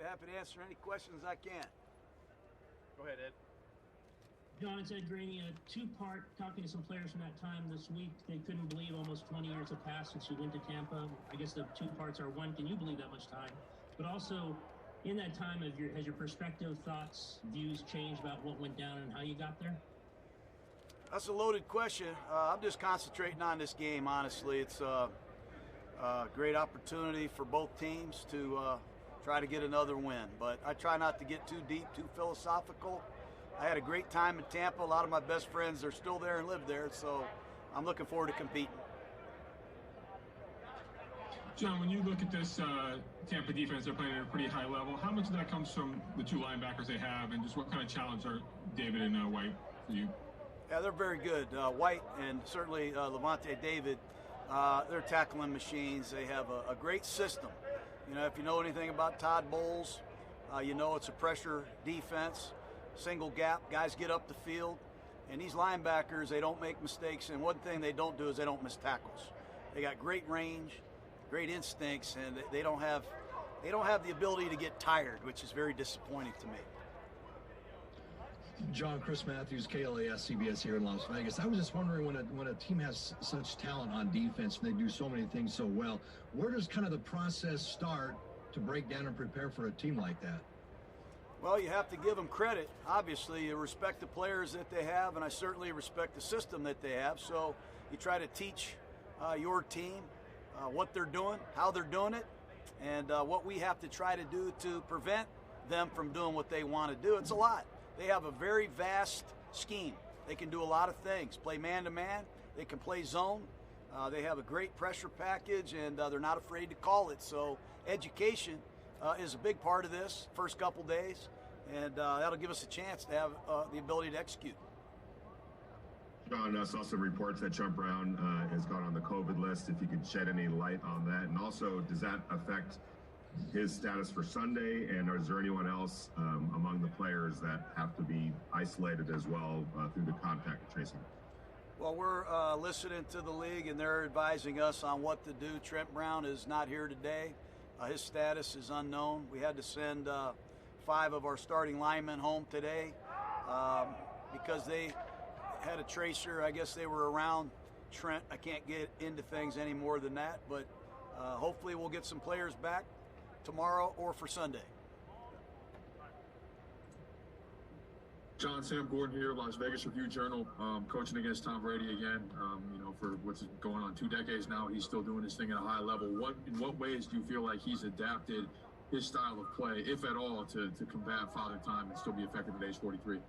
happy to answer any questions I can. Go ahead, Ed. John, it's Ed Graney, a two-part, talking to some players from that time this week. They couldn't believe almost 20 years have passed since you went to Tampa. I guess the two parts are, one, can you believe that much time? But also, in that time, has your perspective, thoughts, views changed about what went down and how you got there? That's a loaded question. I'm just concentrating on this game, honestly. It's a great opportunity for both teams to try to get another win. But I try not to get too deep, too philosophical. I had a great time in Tampa. A lot of my best friends are still there and live there, so I'm looking forward to competing. John, when you look at this Tampa defense, they're playing at a pretty high level. How much of that comes from the two linebackers they have, and just what kind of challenge are David and White for you? Yeah, they're very good. White and certainly Levante David, they're tackling machines. They have a great system. You know, if you know anything about Todd Bowles, you know it's a pressure defense. Single gap, guys get up the field, and these linebackers, they don't make mistakes, and one thing they don't do is they don't miss tackles. They got great range, great instincts, and they don't have the ability to get tired, which is very disappointing to me. John, Chris Matthews, KLAS, CBS here in Las Vegas. I was just wondering, when a team has such talent on defense and they do so many things so well, where does kind of the process start to break down and prepare for a team like that? Well, you have to give them credit. Obviously, you respect the players that they have, and I certainly respect the system that they have. So you try to teach your team what they're doing, how they're doing it, and what we have to try to do to prevent them from doing what they want to do. It's a lot. They have a very vast scheme. They can do a lot of things. Play man-to-man. They can play zone. They have a great pressure package, and they're not afraid to call it. So education is a big part of this first couple days, and that'll give us a chance to have the ability to execute. John, I saw some reports that Chuck Brown has gone on the COVID list. If you could shed any light on that, and also does that affect his status for Sunday, and is there anyone else among the players that have to be isolated as well through the contact tracing? Well, we're listening to the league, and they're advising us on what to do. Trent Brown is not here today. His status is unknown. We had to send 5 of our starting linemen home today because they had a tracer. I guess they were around Trent. I can't get into things any more than that, but hopefully we'll get some players back tomorrow or for Sunday. John, Sam Gordon here, Las Vegas Review-Journal, coaching against Tom Brady again. For what's going on 2 decades now, he's still doing his thing at a high level. In what ways do you feel like he's adapted his style of play, if at all, to combat Father Time and still be effective at age 43?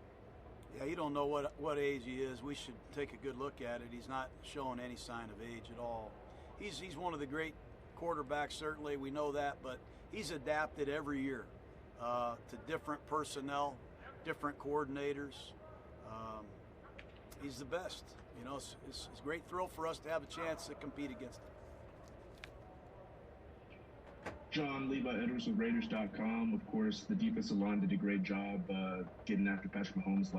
Yeah, you don't know what age he is. We should take a good look at it. He's not showing any sign of age at all. He's one of the great quarterbacks, certainly. We know that, but he's adapted every year to different personnel, different coordinators. He's the best. You know, it's a great thrill for us to have a chance to compete against him. John, Levi Edwards with Raiders.com. Of course, the defensive line did a great job getting after Patrick Mahomes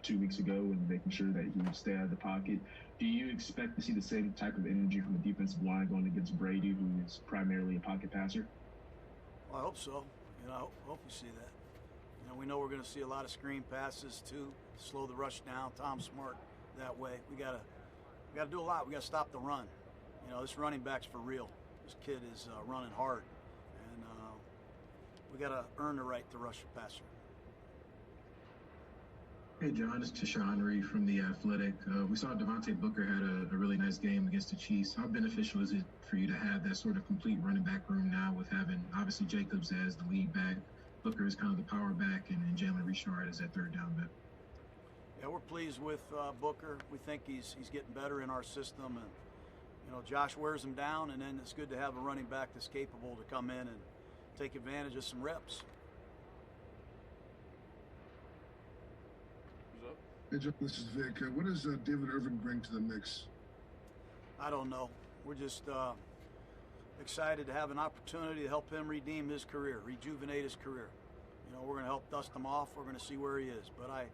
2 weeks ago and making sure that he would stay out of the pocket. Do you expect to see the same type of energy from the defensive line going against Brady, who is primarily a pocket passer? Well, I hope so. You know, I hope we see that. You know, we know we're going to see a lot of screen passes to slow the rush down. Tom's smart that way. We got to do a lot. We got to stop the run. You know, this running back's for real. This kid is running hard, and we got to earn the right to rush the passer. Hey, John, it's Tashawn Reed from The Athletic. We saw Devontae Booker had a really nice game against the Chiefs. How beneficial is it for you to have that sort of complete running back room now with having, obviously, Jacobs as the lead back, Booker is kind of the power back, and Jalen Richard as that third down back? Yeah, we're pleased with Booker. We think he's getting better in our system, and you know, Josh wears him down, and then it's good to have a running back that's capable to come in and take advantage of some reps. Hey, John, this is Vic. What does David Irvin bring to the mix? I don't know. We're just excited to have an opportunity to help him redeem his career, rejuvenate his career. You know, we're going to help dust him off. We're going to see where he is. But I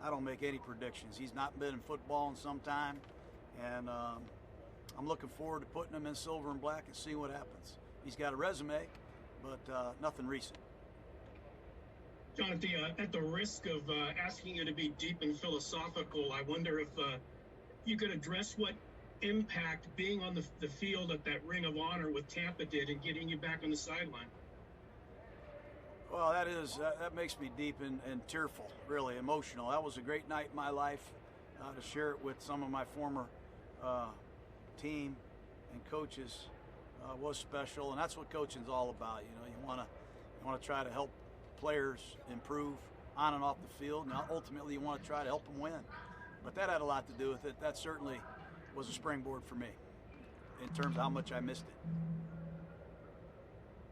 don't make any predictions. He's not been in football in some time, and I'm looking forward to putting him in silver and black and seeing what happens. He's got a resume, but nothing recent. John, at the risk of asking you to be deep and philosophical, I wonder if you could address what impact being on the field at that Ring of Honor with Tampa did in getting you back on the sideline. Well, that makes me deep and tearful, really emotional. That was a great night in my life to share it with some of my former team and coaches. Was special, and that's what coaching's all about. You know, you want to try to help players improve on and off the field, and ultimately you want to try to help them win. But that had a lot to do with it. That certainly was a springboard for me in terms of how much I missed it.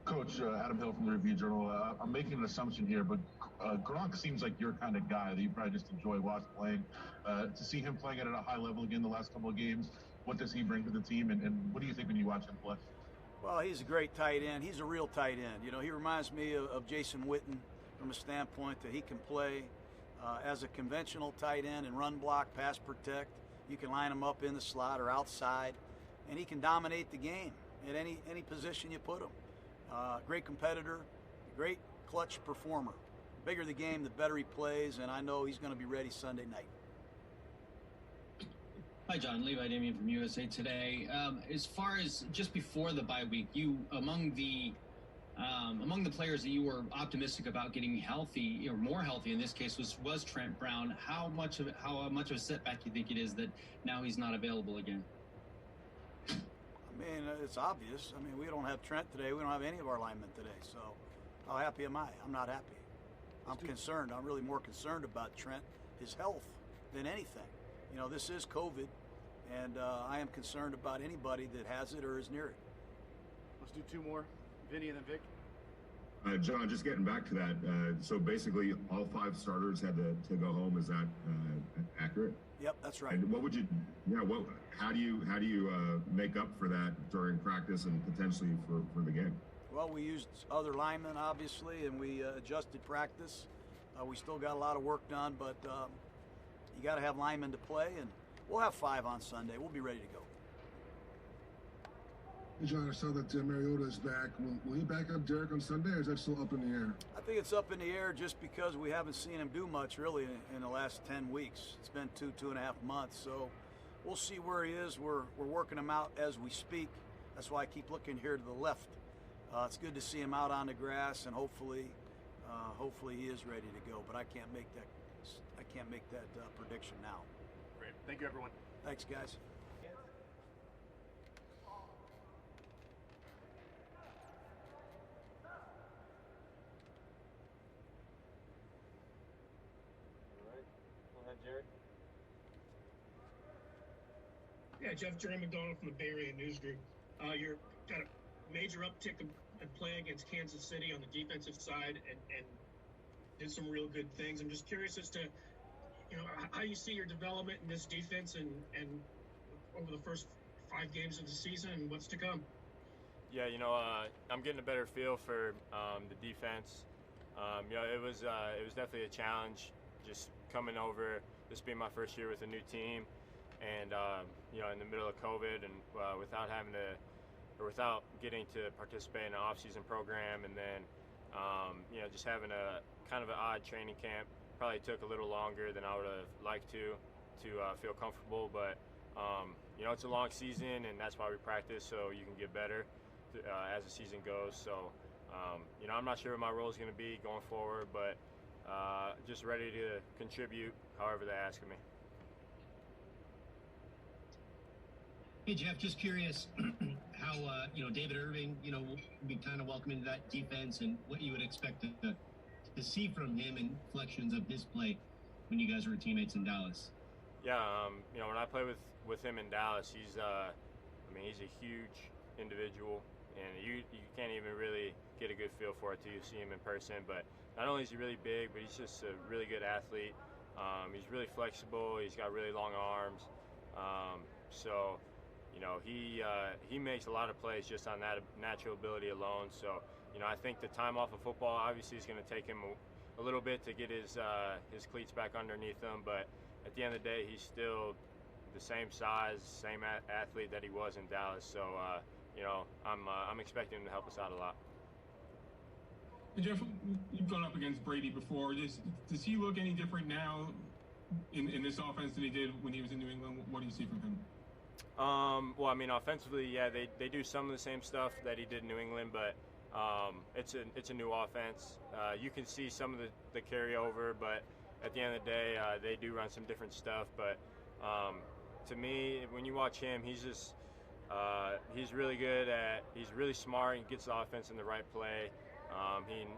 Coach, Adam Hill from the Review Journal. I'm making an assumption here, but Gronk seems like your kind of guy that you probably just enjoy watching playing. To see him playing at a high level again the last couple of games, what does he bring to the team, and what do you think when you watch him play? Well, he's a great tight end. He's a real tight end. You know, he reminds me of Jason Witten from a standpoint that he can play as a conventional tight end and run block, pass protect. You can line him up in the slot or outside, and he can dominate the game at any position you put him. Great competitor, great clutch performer. The bigger the game, the better he plays, and I know he's going to be ready Sunday night. Hi, John. Levi Damien from USA Today. As far as just before the bye week, you among the players that you were optimistic about getting healthy, or more healthy in this case, was Trent Brown. How much of a setback do you think it is that now he's not available again? I mean, it's obvious. I mean, we don't have Trent today. We don't have any of our linemen today. So how happy am I? I'm not happy. I'm concerned. I'm really more concerned about Trent, his health, than anything. You know, this is COVID, and I am concerned about anybody that has it or is near it. Let's do two more. Vinny and then Vic. John, just getting back to that. So basically, all 5 starters had to go home. Is that accurate? Yep, that's right. And what would you? Yeah. How do you make up for that during practice and potentially for the game? Well, we used other linemen, obviously, and we adjusted practice. We still got a lot of work done, but you got to have linemen to play, and we'll have 5 on Sunday. We'll be ready to go. Hey, John, I saw that Mariota is back. Will he back up Derek on Sunday, or is that still up in the air? I think it's up in the air just because we haven't seen him do much, really, in the last 10 weeks. It's been 2.5 months, so we'll see where he is. We're working him out as we speak. That's why I keep looking here to the left. It's good to see him out on the grass, and hopefully he is ready to go. But I can't make that prediction now. Great. Thank you, everyone. Thanks, guys. Jared? Yeah, Jeff, Jerry McDonald from the Bay Area News Group. You're got a major uptick in play against Kansas City on the defensive side and did some real good things. I'm just curious as to, you know, how you see your development in this defense and over the first 5 games of the season and what's to come. Yeah, you know, I'm getting a better feel for the defense. You know, it was definitely a challenge just coming over, this being my first year with a new team, and you know, in the middle of COVID and without getting to participate in an off-season program, and then you know, just having a kind of an odd training camp. Probably took a little longer than I would have liked to feel comfortable, but you know, it's a long season, and that's why we practice, so you can get better as the season goes. So you know, I'm not sure what my role is going to be going forward, but just ready to contribute however they ask of me. Hey, Jeff, just curious how, you know, David Irving, you know, will be kind of welcome into that defense and what you would expect to see from him and reflections of his play when you guys were teammates in Dallas. Yeah, you know, when I play with him in Dallas, he's I mean, he's a huge individual, and you can't even really get a good feel for it till you see him in person. But not only is he really big, but he's just a really good athlete. He's really flexible. He's got really long arms. So, you know, he makes a lot of plays just on that natural ability alone. So, you know, I think the time off of football obviously is going to take him a little bit to get his cleats back underneath him. But at the end of the day, he's still the same size, same athlete that he was in Dallas. So, you know, I'm expecting him to help us out a lot. And Jeff, you've gone up against Brady before. Does he look any different now in this offense than he did when he was in New England? What do you see from him? Well, I mean, offensively, yeah, they do some of the same stuff that he did in New England, but it's a new offense. You can see some of the carryover, but at the end of the day, they do run some different stuff. But to me, when you watch him, he's really good he's really smart and gets the offense in the right play.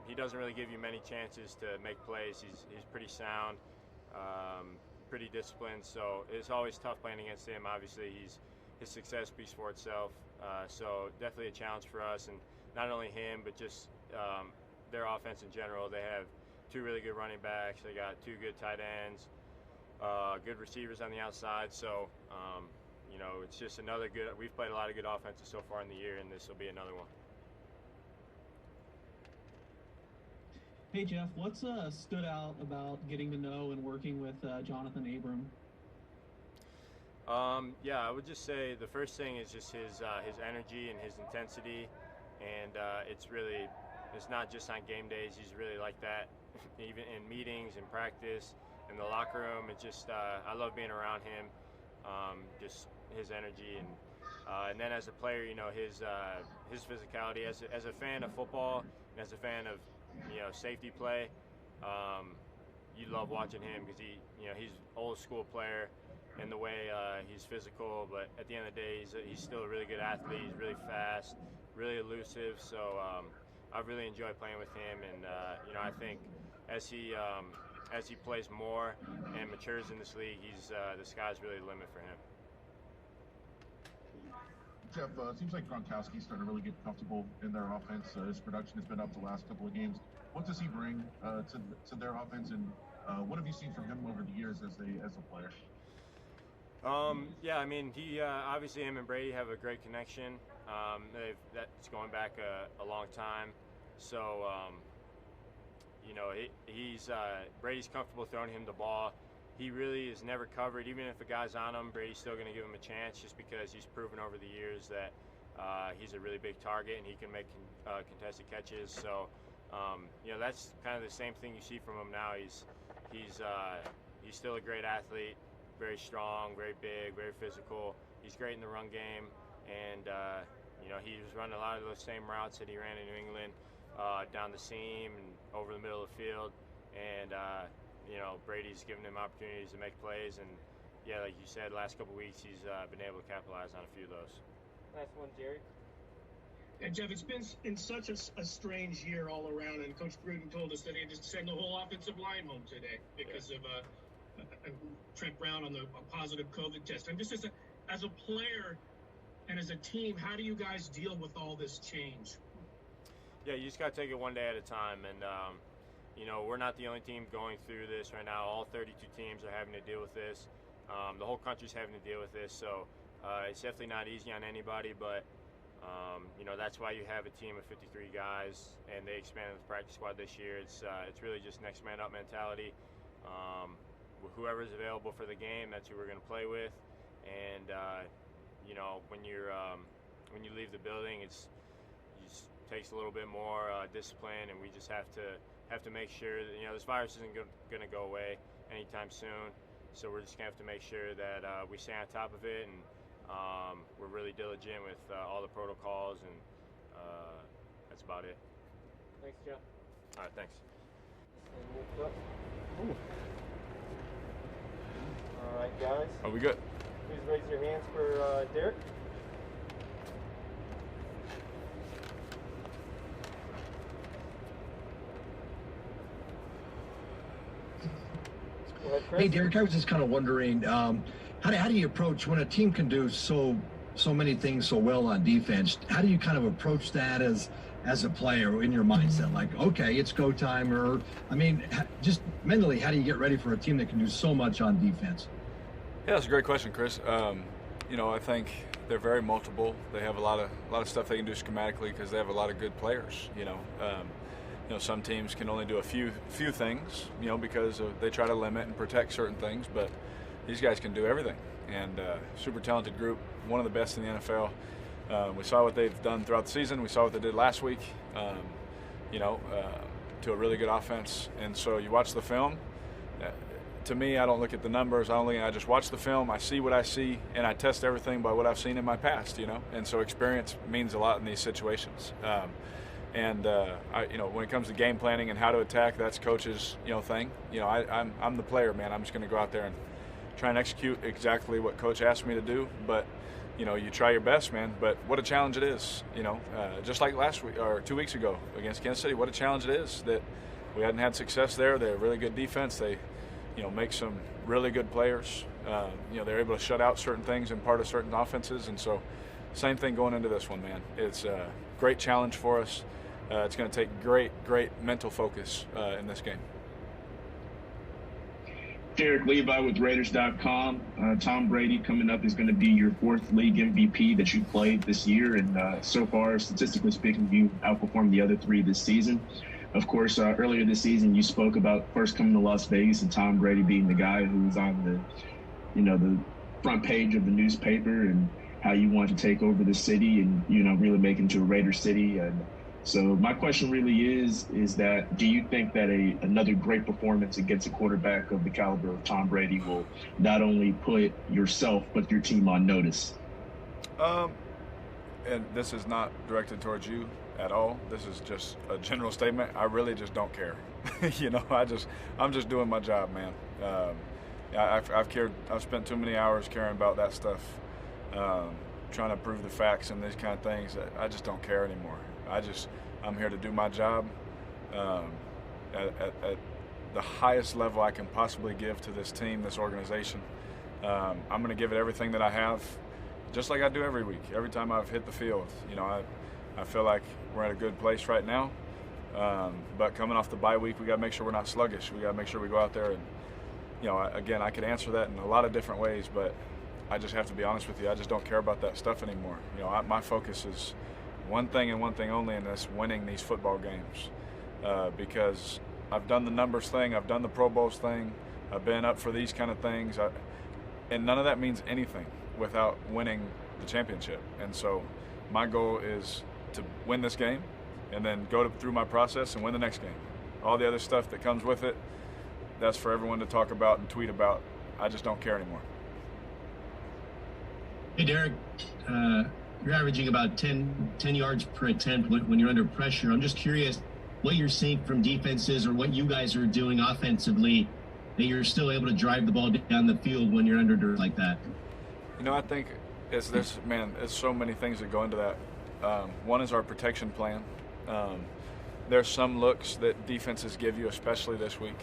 He doesn't really give you many chances to make plays. He's pretty sound, pretty disciplined, so it's always tough playing against him. Obviously, his success speaks for itself, so definitely a challenge for us, and not only him, but just their offense in general. They have two really good running backs. They got two good tight ends, good receivers on the outside, so it's just another good. We've played a lot of good offenses so far in the year, and this will be another one. Hey Jeff, what's stood out about getting to know and working with Jonathan Abram? Yeah, I would just say the first thing is just his energy and his intensity, and it's not just on game days. He's really like that, even in meetings and practice, in the locker room. It's just I love being around him. Just his energy and then as a player, his physicality. As a fan of football and as a fan of safety play, you love watching him because he's old school player in the way he's physical, but at the end of the day, he's still a really good athlete. He's really fast, really elusive. So I really enjoy playing with him, and I think as he plays more and matures in this league, the sky's really the limit for him. Jeff, it seems like Gronkowski's starting to really get comfortable in their offense. His production has been up the last couple of games. What does he bring to their offense, and what have you seen from him over the years as a player? Yeah, I mean, he obviously him and Brady have a great connection. That's going back a long time. So, Brady's comfortable throwing him the ball. He really is never covered. Even if a guy's on him, Brady's still going to give him a chance just because he's proven over the years that he's a really big target and he can make contested catches. So, that's kind of the same thing you see from him now. He's still a great athlete, very strong, very big, very physical. He's great in the run game, and he was running a lot of those same routes that he ran in New England, down the seam and over the middle of the field. And Brady's given him opportunities to make plays, and yeah, like you said, last couple of weeks he's been able to capitalize on a few of those. Nice one, Jerry. And Jeff, it's been in such a strange year all around, and Coach Gruden told us that he had to send the whole offensive line home today because of Trent Brown on a positive COVID test. I'm just as a player and as a team, how do you guys deal with all this change? Yeah, you just got to take it one day at a time, and we're not the only team going through this right now. All 32 teams are having to deal with this. The whole country's having to deal with this, so it's definitely not easy on anybody, but that's why you have a team of 53 guys, and they expanded the practice squad this year. It's really just next man up mentality. Whoever's available for the game, that's who we're going to play with. And when you leave the building, it just takes a little bit more discipline, and we just have to make sure that this virus isn't going to go away anytime soon. So we're just going to have to make sure that we stay on top of it, and we're really diligent with all the protocols, and that's about it. Thanks, Jeff. All right, thanks. All right, guys. Are we good? Please raise your hands for Derek. Hey, Derek, I was just kind of wondering, how do you approach when a team can do so many things so well on defense? How do you kind of approach that as a player in your mindset? Like, okay, it's go time, or just mentally, how do you get ready for a team that can do so much on defense? Yeah, that's a great question, Chris. I think they're very multiple. They have a lot of stuff they can do schematically because they have a lot of good players. Some teams can only do a few things, because they try to limit and protect certain things, but these guys can do everything. And super talented group, one of the best in the NFL. We saw what they've done throughout the season. We saw what they did last week. to a really good offense. And so you watch the film. To me, I don't look at the numbers. I just watch the film. I see what I see, and I test everything by what I've seen in my past. And so experience means a lot in these situations. When it comes to game planning and how to attack, that's coach's thing. I'm the player, man. I'm just going to go out there and try and execute exactly what coach asked me to do. But you try your best, man. But what a challenge it is. Just like last week or 2 weeks ago against Kansas City, what a challenge it is that we hadn't had success there. They're a really good defense. They make some really good players. They're able to shut out certain things and part of certain offenses. And so same thing going into this one, man. It's a great challenge for us. It's going to take great mental focus in this game. Derek Levi with Raiders.com. Tom Brady coming up is going to be your 4th league MVP that you played this year. And so far, statistically speaking, you outperformed the other 3 this season. Of course, earlier this season, you spoke about first coming to Las Vegas and Tom Brady being the guy who was on the front page of the newspaper and how you wanted to take over the city and, really make it into a Raider city. And so my question really is that do you think that another great performance against a quarterback of the caliber of Tom Brady will not only put yourself but your team on notice? And this is not directed towards you at all. This is just a general statement. I really just don't care. I'm just doing my job, man. I've spent too many hours caring about that stuff, trying to prove the facts and these kind of things. I just don't care anymore. I'm here to do my job at the highest level I can possibly give to this team, this organization. I'm going to give it everything that I have, just like I do every week, every time I've hit the field. I feel like we're at a good place right now, but coming off the bye week, we got to make sure we're not sluggish. We got to make sure we go out there and, again, I could answer that in a lot of different ways, but I just have to be honest with you. I just don't care about that stuff anymore. My focus is one thing and one thing only, and that's winning these football games. Because I've done the numbers thing, I've done the Pro Bowls thing, I've been up for these kind of things, and none of that means anything without winning the championship. And so my goal is to win this game and then go through my process and win the next game. All the other stuff that comes with it, that's for everyone to talk about and tweet about. I just don't care anymore. Hey, Derek. You're averaging about 10 yards per attempt when you're under pressure. I'm just curious what you're seeing from defenses or what you guys are doing offensively that you're still able to drive the ball down the field when you're under dirt like that. I think there's so many things that go into that. One is our protection plan. There's some looks that defenses give you, especially this week,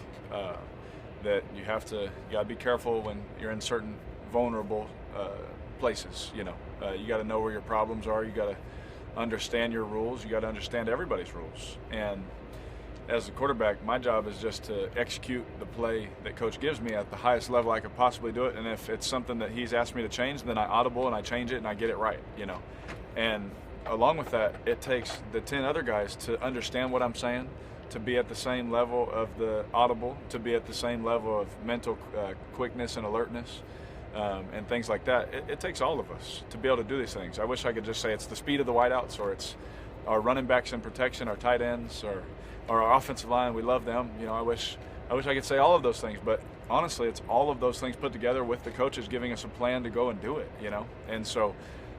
that you gotta be careful when you're in certain vulnerable places. You got to know where your problems are. You got to understand your rules. You got to understand everybody's rules. And as a quarterback, my job is just to execute the play that coach gives me at the highest level I could possibly do it. And if it's something that he's asked me to change, then I audible and I change it and I get it right. And along with that, it takes the 10 other guys to understand what I'm saying, to be at the same level of the audible, to be at the same level of mental quickness and alertness. And things like that. It takes all of us to be able to do these things. I wish I could just say it's the speed of the wideouts, or it's our running backs in protection, our tight ends, or our offensive line. We love them. I wish I could say all of those things, but honestly, it's all of those things put together with the coaches giving us a plan to go and do it. And so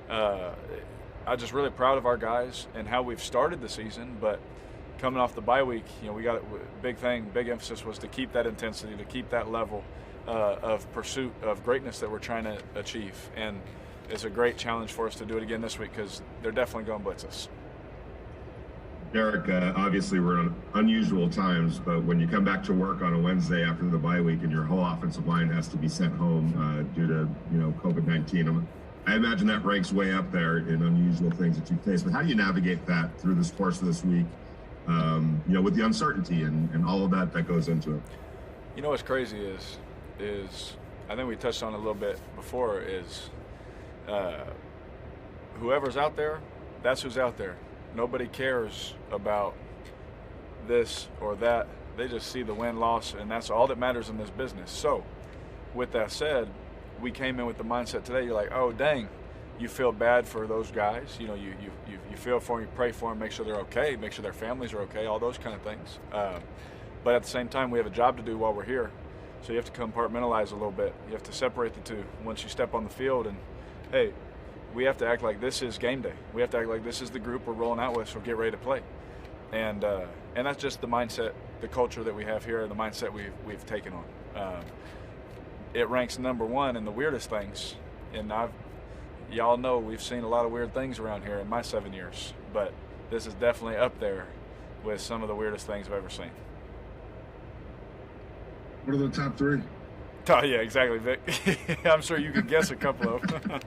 I'm just really proud of our guys and how we've started the season. But coming off the bye week, we got big emphasis was to keep that intensity, to keep that level of pursuit of greatness that we're trying to achieve. And it's a great challenge for us to do it again this week because they're definitely going to blitz us. Derek, obviously we're in unusual times, but when you come back to work on a Wednesday after the bye week and your whole offensive line has to be sent home due to COVID-19, I imagine that ranks way up there in unusual things that you face. But how do you navigate that through this course of this week, with the uncertainty and all of that goes into it? What's crazy is I think we touched on it a little bit before, is whoever's out there, that's who's out there. Nobody cares about this or that. They just see the win-loss, and that's all that matters in this business. So with that said, we came in with the mindset today, you're like, oh, dang, you feel bad for those guys. You know, you feel for them, you pray for them, make sure they're okay, make sure their families are okay, all those kind of things. But at the same time, we have a job to do while we're here. So you have to compartmentalize a little bit. You have to separate the two once you step on the field. And, hey, we have to act like this is game day. We have to act like this is the group we're rolling out with, so get ready to play. And that's just the mindset, the culture that we have here, the mindset we've taken on. It ranks number one in the weirdest things. And y'all know we've seen a lot of weird things around here in my 7 years. But this is definitely up there with some of the weirdest things I've ever seen. What are the top three? Oh, yeah, exactly, Vic. I'm sure you could guess a couple of them.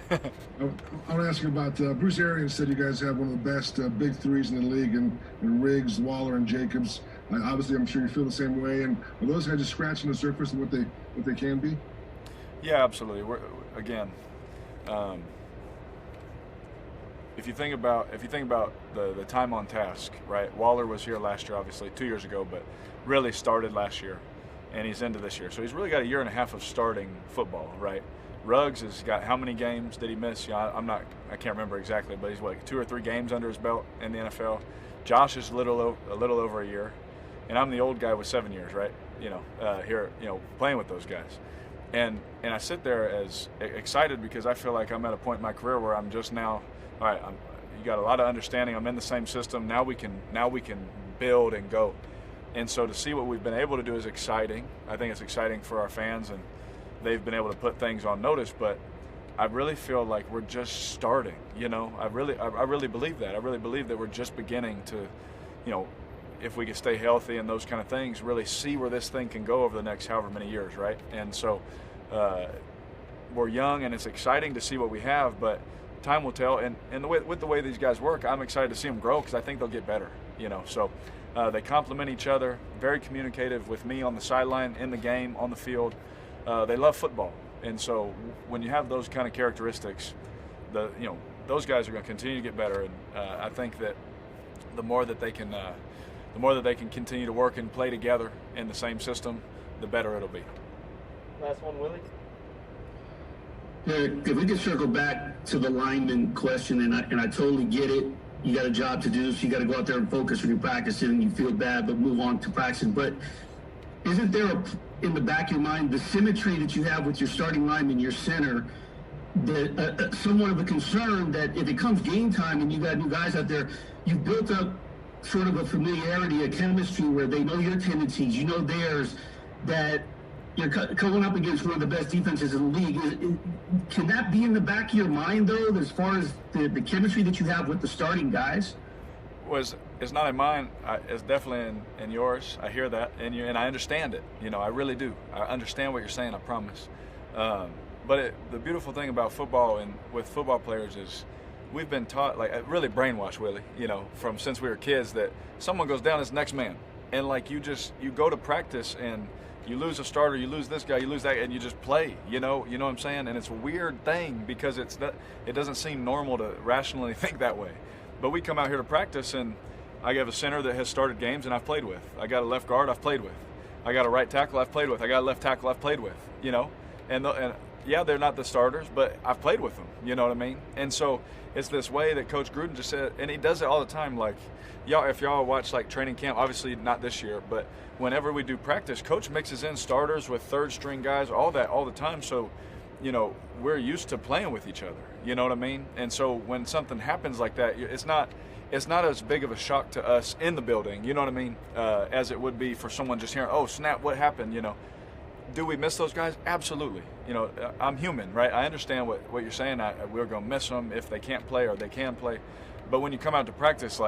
I want to ask you about Bruce Arians said you guys have one of the best big threes in the league, and Riggs, Waller, and Jacobs. Obviously, I'm sure you feel the same way. And are those guys just scratching the surface of what they can be? Yeah, absolutely. If you think about the time on task, right? Waller was here last year, obviously 2 years ago, but really started last year, and he's into this year. So he's really got a year and a half of starting football, right? Ruggs has got how many games did he miss? I can't remember exactly, but he's 2 or 3 games under his belt in the NFL. Josh is a little over a year, and I'm the old guy with 7 years, right? Here, playing with those guys. And I sit there as excited because I feel like I'm at a point in my career where I'm just now, all right, you got a lot of understanding. I'm in the same system. Now we can build and go. And so to see what we've been able to do is exciting. I think it's exciting for our fans, and they've been able to put things on notice. But I really feel like we're just starting. I really believe that. I really believe that we're just beginning to, if we can stay healthy and those kind of things, really see where this thing can go over the next however many years, right? And so we're young, and it's exciting to see what we have, but time will tell. And with the way these guys work, I'm excited to see them grow because I think they'll get better, So they complement each other, very communicative with me on the sideline, in the game, on the field. They love football. And so when you have those kind of characteristics, those guys are going to continue to get better. And I think that the more that they can continue to work and play together in the same system, the better it'll be. Last one, Willie. If we could circle back to the lineman question, and I totally get it. You got a job to do, so you got to go out there and focus when you're practicing, and you feel bad, but move on to practicing. But isn't there, in the back of your mind, the symmetry that you have with your starting lineman, your center, that somewhat of a concern that if it comes game time and you got new guys out there, you've built up sort of a familiarity, a chemistry where they know your tendencies, you know theirs, that you're going up against one of the best defenses in the league. Can that be in the back of your mind, though, as far as the chemistry that you have with the starting guys? Well, it's not in mine. It's definitely in yours. I hear that, and I understand it. I really do. I understand what you're saying, I promise. But the beautiful thing about football and with football players is we've been taught, really brainwashed, Willie, from since we were kids, that someone goes down as next man. And you go to practice and you lose a starter, you lose this guy, you lose that, and you just play, you know what I'm saying? And it's a weird thing because it doesn't seem normal to rationally think that way. But we come out here to practice, and I have a center that has started games and I've played with. I got a left guard I've played with. I got a right tackle I've played with. I got a left tackle I've played with, And yeah, they're not the starters, but I've played with them, you know what I mean? And so it's this way that Coach Gruden just said, and he does it all the time. If y'all watch training camp, obviously not this year, but whenever we do practice, Coach mixes in starters with third string guys, all that all the time. So, we're used to playing with each other, you know what I mean? And so when something happens like that, it's not as big of a shock to us in the building, you know what I mean? As it would be for someone just hearing, oh snap, what happened, Do we miss those guys? Absolutely. I'm human, right? I understand what you're saying. We're going to miss them if they can't play or they can play. But when you come out to practice,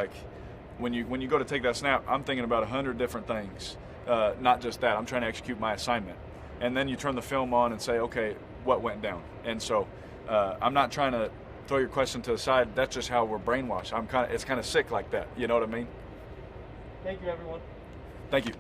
when you go to take that snap, I'm thinking about 100 different things. Not just that. I'm trying to execute my assignment. And then you turn the film on and say, okay, what went down? And so I'm not trying to throw your question to the side. That's just how we're brainwashed. It's kind of sick like that. You know what I mean? Thank you, everyone. Thank you.